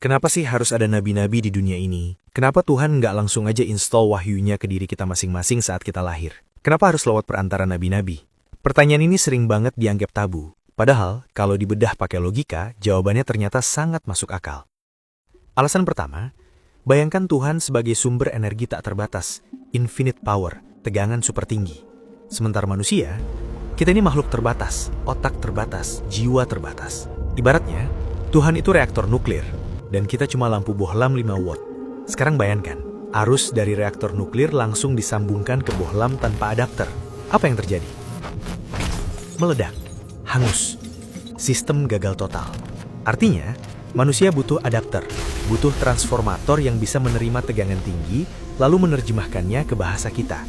Kenapa sih harus ada nabi-nabi di dunia ini? Kenapa Tuhan nggak langsung aja install wahyunya ke diri kita masing-masing saat kita lahir? Kenapa harus lewat perantara nabi-nabi? Pertanyaan ini sering banget dianggap tabu. Padahal, kalau dibedah pakai logika, jawabannya ternyata sangat masuk akal. Alasan pertama, bayangkan Tuhan sebagai sumber energi tak terbatas, infinite power, tegangan super tinggi. Sementara manusia, kita ini makhluk terbatas, otak terbatas, jiwa terbatas. Ibaratnya, Tuhan itu reaktor nuklir, dan kita cuma lampu bohlam 5 watt. Sekarang bayangkan, arus dari reaktor nuklir langsung disambungkan ke bohlam tanpa adapter. Apa yang terjadi? Meledak, hangus, sistem gagal total. Artinya, manusia butuh adapter, butuh transformator yang bisa menerima tegangan tinggi, lalu menerjemahkannya ke bahasa kita.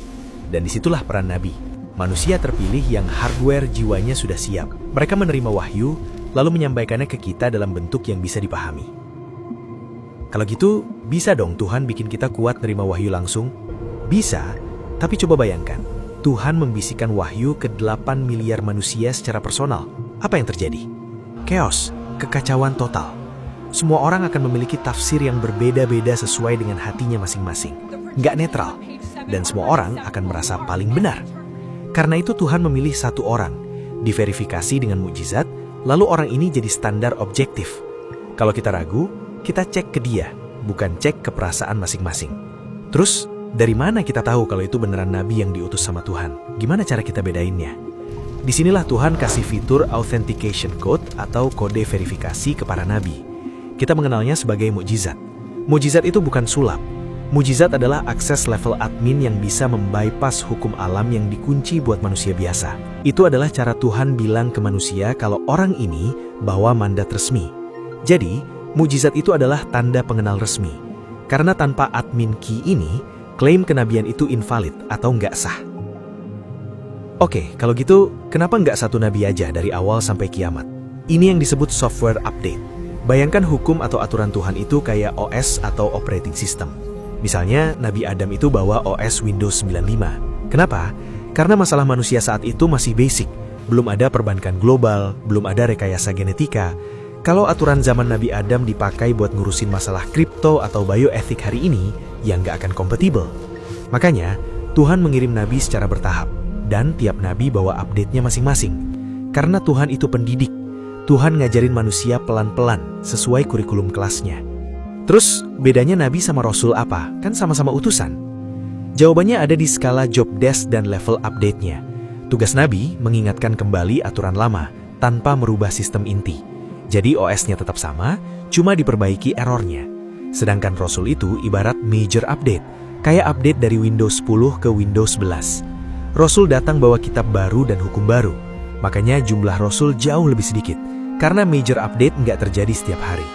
Dan disitulah peran Nabi. Manusia terpilih yang hardware jiwanya sudah siap. Mereka menerima wahyu, lalu menyampaikannya ke kita dalam bentuk yang bisa dipahami. Kalau gitu, bisa dong Tuhan bikin kita kuat nerima wahyu langsung? Bisa, tapi coba bayangkan, Tuhan membisikkan wahyu ke 8 miliar manusia secara personal. Apa yang terjadi? Chaos, kekacauan total. Semua orang akan memiliki tafsir yang berbeda-beda sesuai dengan hatinya masing-masing. Nggak netral, dan semua orang akan merasa paling benar. Karena itu Tuhan memilih satu orang, diverifikasi dengan mukjizat, lalu orang ini jadi standar objektif. Kalau kita ragu, kita cek ke dia, bukan cek ke perasaan masing-masing. Terus, dari mana kita tahu kalau itu beneran nabi yang diutus sama Tuhan? Gimana cara kita bedainnya? Disinilah Tuhan kasih fitur authentication code atau kode verifikasi ke para nabi. Kita mengenalnya sebagai mukjizat. Mukjizat itu bukan sulap. Mukjizat adalah akses level admin yang bisa membypass hukum alam yang dikunci buat manusia biasa. Itu adalah cara Tuhan bilang ke manusia kalau orang ini bawa mandat resmi. Jadi, mukjizat itu adalah tanda pengenal resmi. Karena tanpa admin key ini, klaim kenabian itu invalid atau nggak sah. Oke, kalau gitu, kenapa nggak satu nabi aja dari awal sampai kiamat? Ini yang disebut software update. Bayangkan hukum atau aturan Tuhan itu kayak OS atau operating system. Misalnya, Nabi Adam itu bawa OS Windows 95. Kenapa? Karena masalah manusia saat itu masih basic. Belum ada perbankan global, belum ada rekayasa genetika. Kalau aturan zaman Nabi Adam dipakai buat ngurusin masalah kripto atau bioetik hari ini, ya nggak akan kompatibel. Makanya, Tuhan mengirim nabi secara bertahap, dan tiap nabi bawa update-nya masing-masing. Karena Tuhan itu pendidik, Tuhan ngajarin manusia pelan-pelan sesuai kurikulum kelasnya. Terus, bedanya nabi sama rasul apa? Kan sama-sama utusan. Jawabannya ada di skala job desk dan level update-nya. Tugas nabi mengingatkan kembali aturan lama tanpa merubah sistem inti. Jadi OS-nya tetap sama, cuma diperbaiki errornya. Sedangkan Rasul itu ibarat major update, kayak update dari Windows 10 ke Windows 11. Rasul datang bawa kitab baru dan hukum baru. Makanya jumlah Rasul jauh lebih sedikit, karena major update nggak terjadi setiap hari.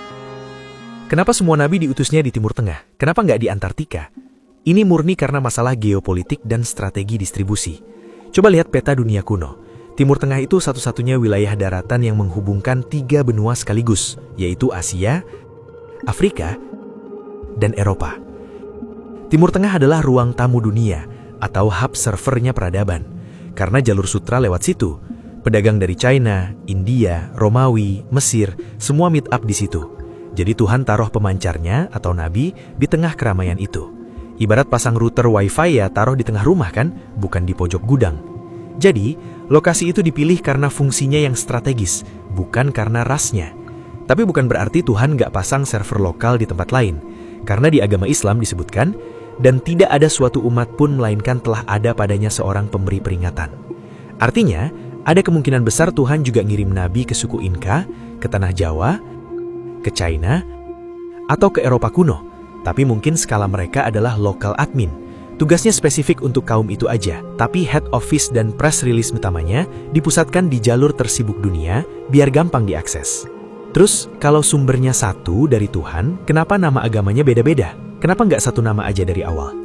Kenapa semua nabi diutusnya di Timur Tengah? Kenapa nggak di Antartika? Ini murni karena masalah geopolitik dan strategi distribusi. Coba lihat peta dunia kuno. Timur Tengah itu satu-satunya wilayah daratan yang menghubungkan 3 benua sekaligus, yaitu Asia, Afrika, dan Eropa. Timur Tengah adalah ruang tamu dunia, atau hub servernya peradaban. Karena jalur sutra lewat situ, pedagang dari China, India, Romawi, Mesir, semua meet up di situ. Jadi Tuhan taruh pemancarnya atau nabi di tengah keramaian itu. Ibarat pasang router wifi ya taruh di tengah rumah kan, bukan di pojok gudang. Jadi, lokasi itu dipilih karena fungsinya yang strategis, bukan karena rasnya. Tapi bukan berarti Tuhan nggak pasang server lokal di tempat lain. Karena di agama Islam disebutkan, dan tidak ada suatu umat pun melainkan telah ada padanya seorang pemberi peringatan. Artinya, ada kemungkinan besar Tuhan juga ngirim nabi ke suku Inka, ke tanah Jawa, ke China, atau ke Eropa kuno. Tapi mungkin skala mereka adalah local admin. Tugasnya spesifik untuk kaum itu aja, tapi head office dan press release utamanya dipusatkan di jalur tersibuk dunia biar gampang diakses. Terus, kalau sumbernya satu dari Tuhan, kenapa nama agamanya beda-beda? Kenapa nggak satu nama aja dari awal?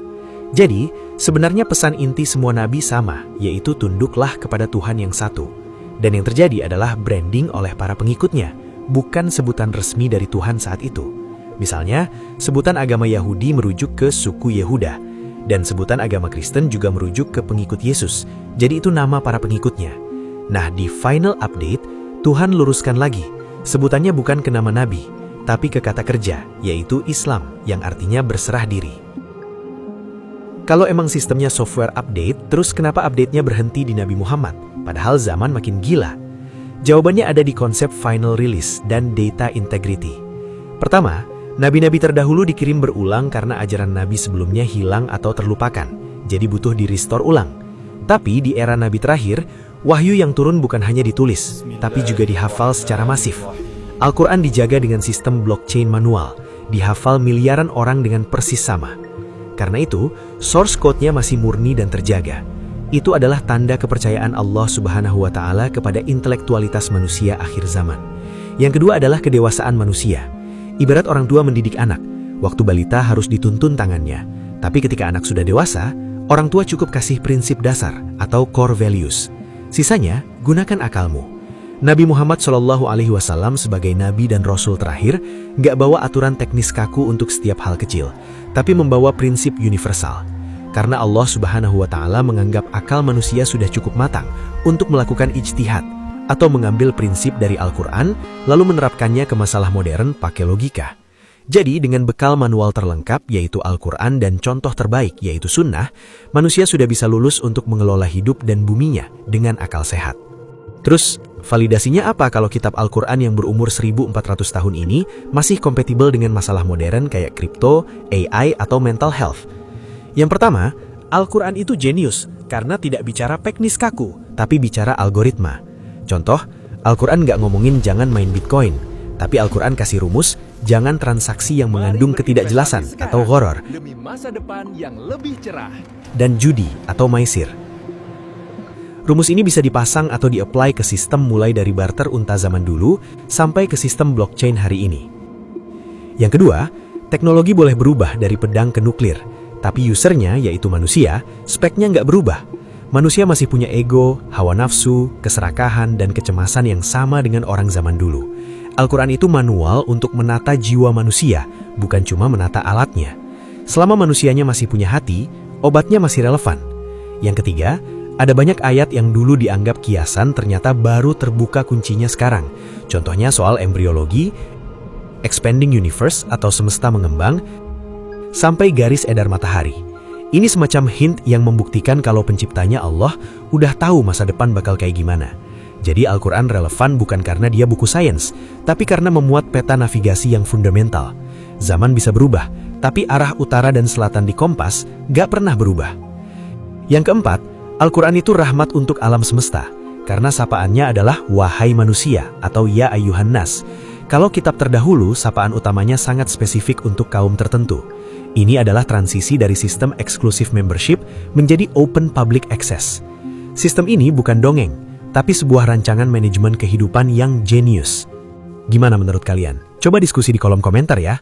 Jadi, sebenarnya pesan inti semua nabi sama, yaitu tunduklah kepada Tuhan yang satu. Dan yang terjadi adalah branding oleh para pengikutnya, bukan sebutan resmi dari Tuhan saat itu. Misalnya, sebutan agama Yahudi merujuk ke suku Yehuda, dan sebutan agama Kristen juga merujuk ke pengikut Yesus. Jadi itu nama para pengikutnya. Nah, di final update, Tuhan luruskan lagi. Sebutannya bukan ke nama nabi, tapi ke kata kerja, yaitu Islam, yang artinya berserah diri. Kalau emang sistemnya software update, terus kenapa update-nya berhenti di Nabi Muhammad? Padahal zaman makin gila. Jawabannya ada di konsep final release dan data integrity. Pertama, nabi-nabi terdahulu dikirim berulang karena ajaran nabi sebelumnya hilang atau terlupakan, jadi butuh di-restore ulang. Tapi di era nabi terakhir, wahyu yang turun bukan hanya ditulis, tapi juga dihafal secara masif. Al-Quran dijaga dengan sistem blockchain manual, dihafal miliaran orang dengan persis sama. Karena itu, source code-nya masih murni dan terjaga. Itu adalah tanda kepercayaan Allah Subhanahu wa Ta'ala kepada intelektualitas manusia akhir zaman. Yang kedua adalah kedewasaan manusia. Ibarat orang tua mendidik anak, waktu balita harus dituntun tangannya. Tapi ketika anak sudah dewasa, orang tua cukup kasih prinsip dasar atau core values. Sisanya, gunakan akalmu. Nabi Muhammad SAW sebagai nabi dan rasul terakhir nggak bawa aturan teknis kaku untuk setiap hal kecil, tapi membawa prinsip universal. Karena Allah Subhanahu wa Ta'ala menganggap akal manusia sudah cukup matang untuk melakukan ijtihad atau mengambil prinsip dari Al-Quran lalu menerapkannya ke masalah modern pakai logika. Jadi dengan bekal manual terlengkap yaitu Al-Quran dan contoh terbaik yaitu sunnah, manusia sudah bisa lulus untuk mengelola hidup dan buminya dengan akal sehat. Terus, validasinya apa kalau kitab Al-Quran yang berumur 1400 tahun ini masih kompatibel dengan masalah modern kayak kripto, AI, atau mental health? Yang pertama, Al-Quran itu jenius karena tidak bicara teknis kaku, tapi bicara algoritma. Contoh, Al-Quran nggak ngomongin jangan main Bitcoin, tapi Al-Quran kasih rumus, jangan transaksi yang mengandung ketidakjelasan atau horor, demi masa depan yang lebih cerah. Dan judi atau maisir. Rumus ini bisa dipasang atau di-apply ke sistem mulai dari barter unta zaman dulu sampai ke sistem blockchain hari ini. Yang kedua, teknologi boleh berubah dari pedang ke nuklir, tapi usernya, yaitu manusia, speknya nggak berubah. Manusia masih punya ego, hawa nafsu, keserakahan, dan kecemasan yang sama dengan orang zaman dulu. Al-Quran itu manual untuk menata jiwa manusia, bukan cuma menata alatnya. Selama manusianya masih punya hati, obatnya masih relevan. Yang ketiga, ada banyak ayat yang dulu dianggap kiasan ternyata baru terbuka kuncinya sekarang. Contohnya soal embriologi, expanding universe atau semesta mengembang, sampai garis edar matahari. Ini semacam hint yang membuktikan kalau penciptanya Allah udah tahu masa depan bakal kayak gimana. Jadi Al-Quran relevan bukan karena dia buku sains, tapi karena memuat peta navigasi yang fundamental. Zaman bisa berubah, tapi arah utara dan selatan di kompas gak pernah berubah. Yang keempat, Al-Quran itu rahmat untuk alam semesta, karena sapaannya adalah wahai manusia atau ya ayyuhan nas. Kalau kitab terdahulu, sapaan utamanya sangat spesifik untuk kaum tertentu. Ini adalah transisi dari sistem eksklusif membership menjadi open public access. Sistem ini bukan dongeng, tapi sebuah rancangan manajemen kehidupan yang jenius. Gimana menurut kalian? Coba diskusi di kolom komentar ya.